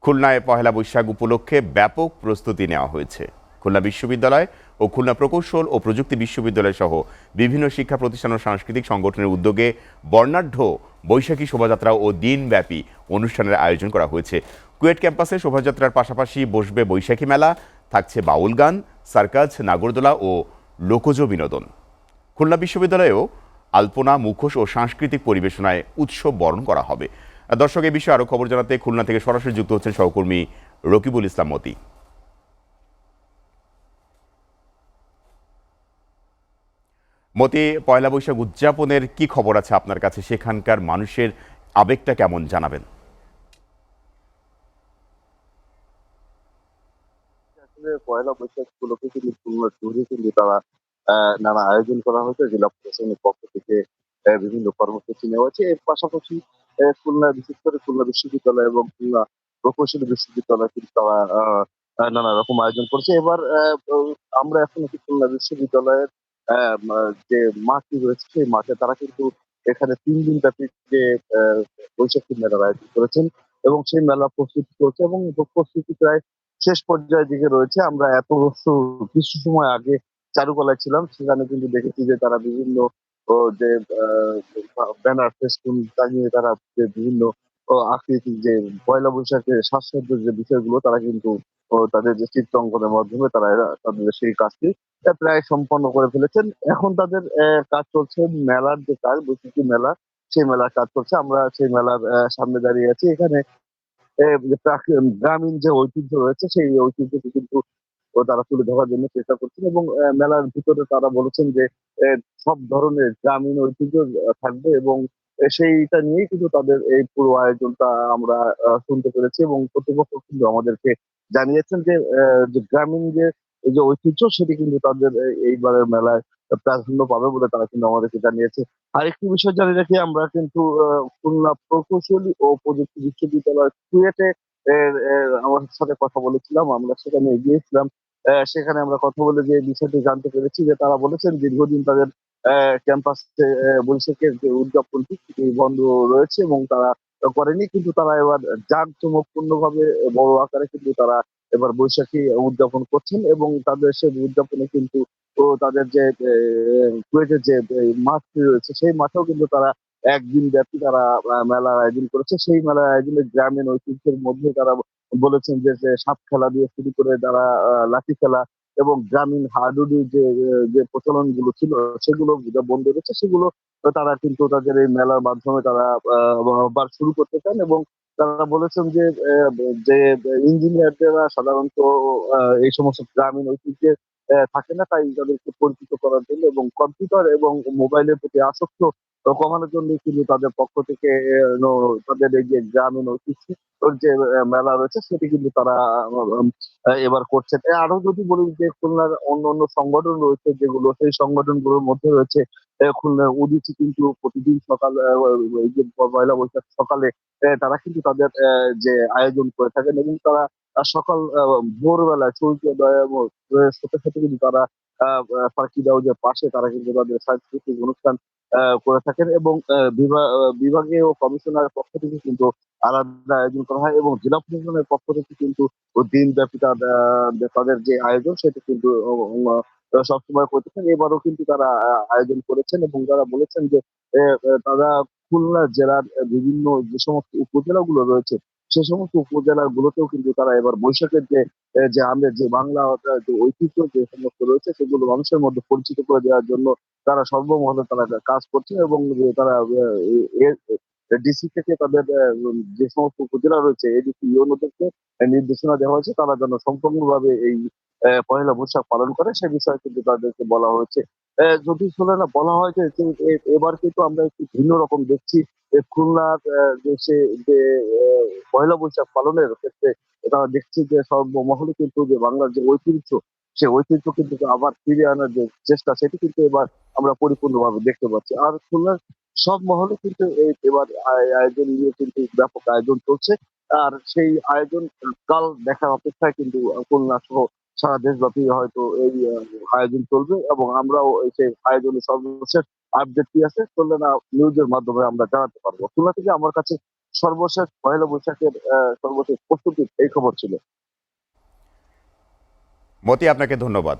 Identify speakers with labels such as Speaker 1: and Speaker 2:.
Speaker 1: খুলনায় পহেলা বৈশাখ উপলক্ষে ব্যাপক প্রস্তুতি নেওয়া হয়েছে। খুলনা বিশ্ববিদ্যালয় ও খুলনা প্রকৌশল ও প্রযুক্তি বিশ্ববিদ্যালয় সহ বিভিন্ন শিক্ষা প্রতিষ্ঠান ও সাংস্কৃতিক সংগঠনের উদ্যোগে বর্ণাঢ্য বৈশাখী শোভাযাত্রা ও দিনব্যাপী অনুষ্ঠানের আয়োজন করা হয়েছে। কুয়েট ক্যাম্পাসে শোভাযাত্রার পাশাপাশি বসবে বৈশাখী মেলা, থাকছে বাউল গান, সার্কাস, নাগরদোলা ও লোকজ বিনোদন। খুলনা বিশ্ববিদ্যালয়েও আলপনা, মুখোশ ও সাংস্কৃতিক পরিবেশনায় উৎসব বরণ করা হবে। দর্শক, এই বিষয়ে আরো খবর জানাতে খুলনা থেকে সরাসরি যুক্ত হচ্ছেন সহকর্মী রকিবুল ইসলাম মতি। মতি, পয়লা বৈশাখ উদযাপনের কি খবর আছে আপনার কাছে? সেখানকার মানুষের আবেগটা কেমন, জানাবেন।
Speaker 2: আসলে পয়লা বৈশাখ উপলক্ষে কিন্তু খুলনা শহরে কিন্তু তারা নানা আয়োজন করা হয়েছে জেলা প্রশাসনের পক্ষ থেকে। বিভিন্ন কর্মসূচি নেওয়া হয়েছে। এর পাশাপাশি খুলনা, বিশেষ করে খুলনা বিশ্ববিদ্যালয় এবং খুলনা প্রকৌশল বিশ্ববিদ্যালয় কিন্তু তারা নানা রকম আয়োজন করছে। এবার আমরা এখন আছি খুলনা বিশ্ববিদ্যালয়ের যে মাঠটি রয়েছে সেই মাঠে তারা কিন্তু এখানে ৩ দিন ব্যাপী যে বৈশাখী মেলার আয়োজন করেছেন এবং সেই মেলা প্রস্তুতি চলছে এবং প্রস্তুতি প্রায় শেষ পর্যায়ের দিকে রয়েছে। আমরা কিছু সময় আগে চারুকলায় ছিলাম। সেখানে কিন্তু দেখেছি যে তারা বিভিন্ন যে ব্যানার ফেস্টুন টাঙিয়ে তারা যে বিভিন্ন আকৃতির যে পয়লা বৈশাখের সাজসজ্জার যে বিষয়গুলো তারা কিন্তু তাদের যে চিত্রাঙ্কনের মাধ্যমে তারা তাদের সেই কাজটি প্রায় সম্পন্ন করে ফেলেছেন। এখন তাদের কাজ চলছে মেলার যে কাজ, বৈশাখী মেলা, সেই মেলার কাজ চলছে। আমরা সেই মেলার সামনে দাঁড়িয়ে আছি। এখানে গ্রামীণ যে ঐতিহ্য রয়েছে সেই ঐতিহ্যকে কিন্তু তারা তুলে ধরার জন্য চেষ্টা করছেন এবং মেলার ভিতরে তারা বলেছেন যে এ সব ধরনের গ্রামীণ ঐতিহ্য থাকবে এবং সেইটা নিয়েই কিন্তু তাদের এই পুরো আয়োজনটা আমরা শুনতে পেরেছি এবং কর্তৃপক্ষ কিন্তু আমাদেরকে জানিয়েছেন যে যে গ্রামীণ যে এই যে ঐতিহ্য সেটি কিন্তু তাদের এইবারের মেলায় প্রাধান্য পাবে বলে তারা কিন্তু আমাদেরকে জানিয়েছে। আরেকটি বিষয় জানিয়ে রাখি, আমরা কিন্তু খুলনা প্রকৌশলী ও প্রযুক্তি বিশ্ববিদ্যালয় কুয়েটে আমার সাথে কথা বলেছিলাম। আমরা সেখানে গিয়েছিলাম। সেখানে আমরা কথা বলে যে বিষয়টি জানতে পেরেছি যে তারা বলেছেন দীর্ঘদিন তাদের ক্যাম্পাসে বৈশাখের যে উদযাপনটি সেটি বন্ধ রয়েছে এবং তারা করেনি। কিন্তু তারা এবার জাঁকজমকপূর্ণভাবে বড় আকারে কিন্তু তারা এবার বৈশাখী উদযাপন করছেন এবং তাদের সেই উদযাপনে কিন্তু তাদের যে কুয়েটের যে মাঠটি রয়েছে সেই মাঠেও কিন্তু তারা একদিন ব্যাপী তারা মেলার আয়োজন করেছে। সেই মেলার আয়োজনে গ্রামীণ ঐতিহ্যের মধ্যে তারা বলেছেন যে সাপ খেলা দিয়ে শুরু করে তারা লাঠি খেলা এবং গ্রামীণ হাডুডুর যে প্রচলনগুলো ছিল সেগুলো যা বন্ধ রয়েছে সেগুলো তারা কিন্তু তাদের এই মেলার মাধ্যমে তারা আবার শুরু করতে চান এবং তারা বলেছেন যে ইঞ্জিনিয়াররা সাধারণত এই সমস্ত গ্রামীণ ঐতিহ্যে থাকে না, তাই তাদেরকে পরিচিত করার জন্য এবং কম্পিউটার এবং মোবাইলের প্রতি আসক্ত কমানোর জন্য কিন্তু তাদের পক্ষ থেকে তাদের এই যে গ্রামীণ ঐতিহ্য ওর যে মেলা রয়েছে সেটি কিন্তু তারা এবার করছেন। আরো যদি বলি যে খুলনার অন্য সংগঠন রয়েছে যেগুলো, সেই সংগঠনগুলোর মধ্যে রয়েছে খুলনার উদীচী কিন্তু প্রতিদিন সকাল এই যে পয়লা বৈশাখ সকালে তারা কিন্তু তাদের যে আয়োজন করে থাকেন এবং তারা সকাল ভোরবেলায় সূর্যোদয় এবং সাথে সাথে কিন্তু তারা ফাঁকি দেওয়া যে পাশে তারা কিন্তু তাদের সাংস্কৃতিক অনুষ্ঠান করে থাকেন এবং বিভাগীয় কমিশনার পক্ষ থেকে কিন্তু আলাদা আয়োজন করা হয় এবং জেলা প্রশাসনের পক্ষ থেকে কিন্তু দিনব্যাপী তাদের যে আয়োজন সেটা কিন্তু সবসময় করতেছেন। এবারও কিন্তু তারা আয়োজন করেছেন এবং তারা বলেছেন যে তারা খুলনা জেলার বিভিন্ন যে সমস্ত উপজেলাগুলো রয়েছে সে সমস্ত উপজেলাগুলোতেও কিন্তু তারা এবার বৈশাখের যে আমেজ, যে বাংলা যে ঐতিহ্য যে সমস্ত রয়েছে সেগুলো মানুষের মধ্যে পরিচিত করে দেওয়ার জন্য তারা সর্বমহলে তারা কাজ করছে এবং যে তারা ডিসি থেকে তাদের যে সমস্ত উপজেলা রয়েছে এডিসি ইউনোদেরকে নির্দেশনা দেওয়া হয়েছে তারা যেন সম্পূর্ণভাবে এই পহেলা বৈশাখ পালন করে সে বিষয়ে কিন্তু তাদেরকে বলা হয়েছে। যদি শুনে না বলা হয় যে এবার কিন্তু আমরা একটু ভিন্ন রকম দেখছি খুলনার যে পহেলা বৈশাখ পালনের ক্ষেত্রে তারা দেখছি যে সর্বমহলে কিন্তু যে বাংলার যে ঐতিহ্য সে ঐতিহ্য কিন্তু আবার ফিরিয়ে আনার যে চেষ্টা সেটি কিন্তু এবার আমরা পরিপূর্ণভাবে দেখতে পাচ্ছি। আর খুলনার সব মহলে কিন্তু এবার আয়োজন নিয়ে কিন্তু ব্যাপক আয়োজন চলছে। আর সেই আয়োজন কাল দেখার অপেক্ষায় কিন্তু খুলনা সহ সারা দেশব্যাপী হয়তো এই আয়োজন চলবে এবং আমরাও সেই আয়োজনের সর্বশেষ আপডেট কি আছে চললে না নিউজের মাধ্যমে আমরা জানাতে পারবো। খুলনা থেকে আমার কাছে সর্বশেষ পহেলা বৈশাখের সর্বশেষ প্রস্তুতির এই খবর ছিল।
Speaker 1: মতি, আপনাকে ধন্যবাদ।